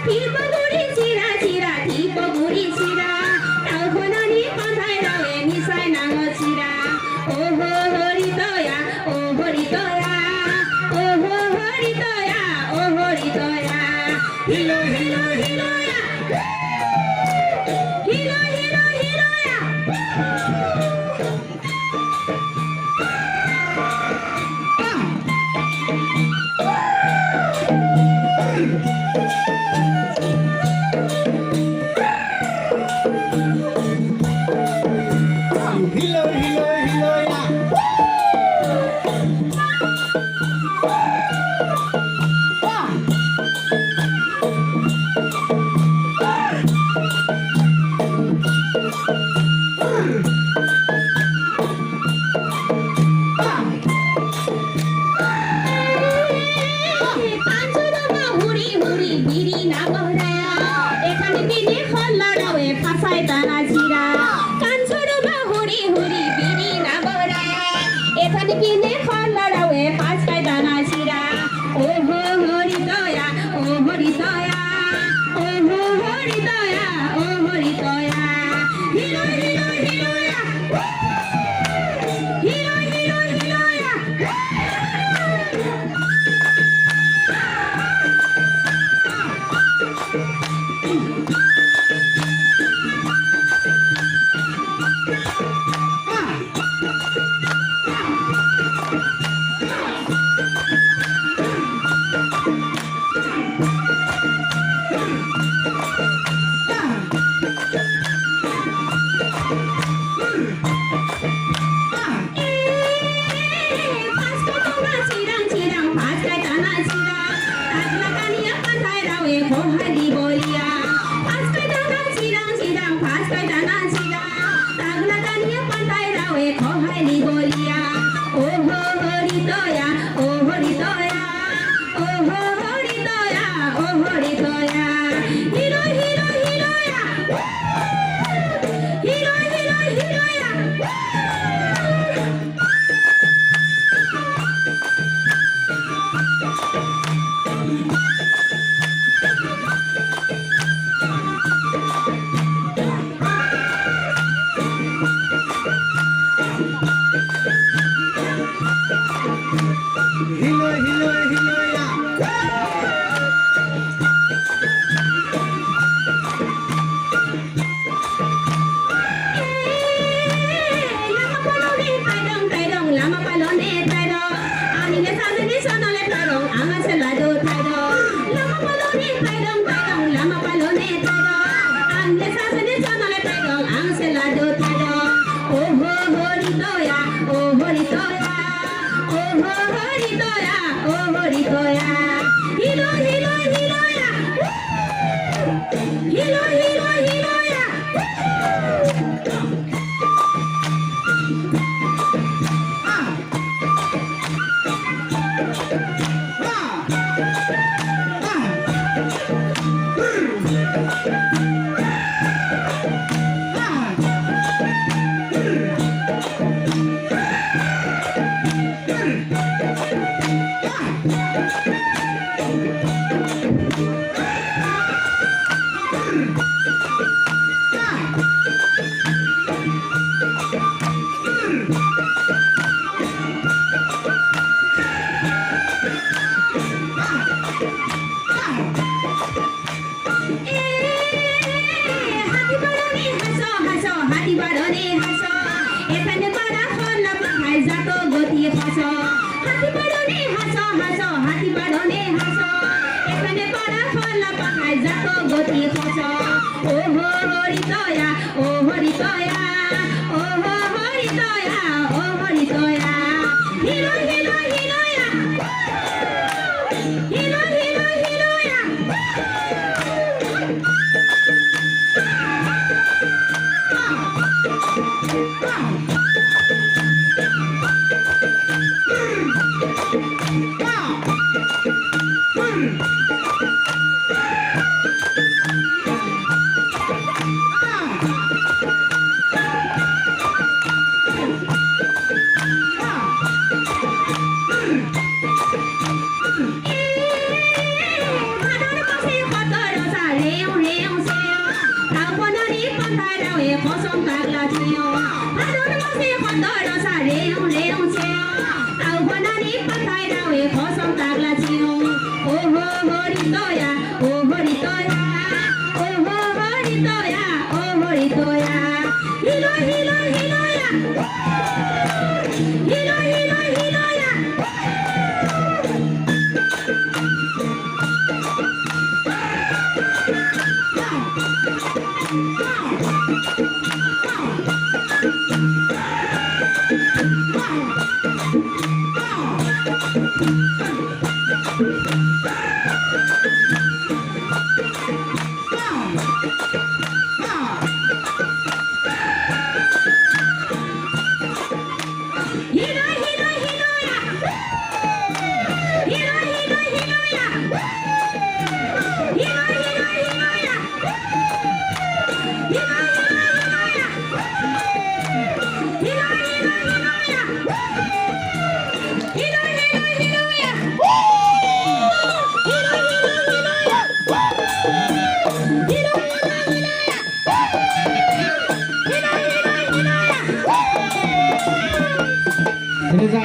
뒷버구리 지라 지라 뒷버구리 지라 나오고나니 반타이라에 미사이 나눠지라 오호 허리도야 오 허리도야 오 허리도야 오 허리도야 힐로 힐로 힐로야 힐로 힐로 힐로야 Hilo, hilo, hilo, ya. কাঞ্চনমা হুড়ি হুড়ি বিড়ি না বহরায়া এখানে দিনে খল্লাড়াওয়ে ফাঁসায় দানা জিরা কাঞ্চনমা হুড়ি হুড়ি বিড়ি না বহরায়া এখানে দিনে খল্লাড়াওয়ে ফাঁসায় দানা জিরা ও হো হরি দয়া ও হরি দয়া ও হো হরি দয়া ও হরি দয়া হিরো হিরো হিরোয়া হিরো হিরো হিরোয়া Kohali bolia, paskai dana cirang cirang, paskai dana cirang, tagla tania pantai rawe kohali bolia, oh hori toya, oh hori toya, oh hori toya, oh hori toya, hiro hiro hiroya, hiro hiro hiroya. Hilo, hilo, hilo, ya. Lama palone taidong taidong, lama palone taidong. Amine sadene sonole taidong, anga selado taidong. Lama palone taidong taidong, lama palone taidong. Amine sadene sonole taidong, anga selado taidong. Oh ho hori toya, oh hori toya, oh ho hori toya, oh hori toya. Hilo hilo hilo ya, hilo hilo hilo ya. হাতি বাড়নে হাসো এখানে পাড়া খোলা পাখায় যাত গতি হাসো হাতি বাড়নে হাসো হাসো হাতি বাড়নে হাসো এখানে পাড়া খোলা পাখায় যাত গতি হাসো ও হো হরি দয়া ও হরি দয়া ও হো হরি দয়া ও হরি দয়া হিরো হিরো হিরোয়া হিরো হিরো হিরোয়া we khosong tagla chio. Adon masi khondoro sa reung reung chio. Tau bonani patai da we khosong tagla chio. Oh ho hori toya, oh hori toya. Oh ho hori toya, oh hori toya. Hilo hilo hilo ya. Hilo hilo hilo ya. Hilo hilo hilo ya. Hilo hilo hilo ya. Hilo hilo hilo ya. Hilo hilo hilo ya. Hilo hilo hilo ya. Hilo hilo hilo ya. Hilo hilo hilo ya. Hilo hilo hilo ya. Hilo hilo hilo ya. It is a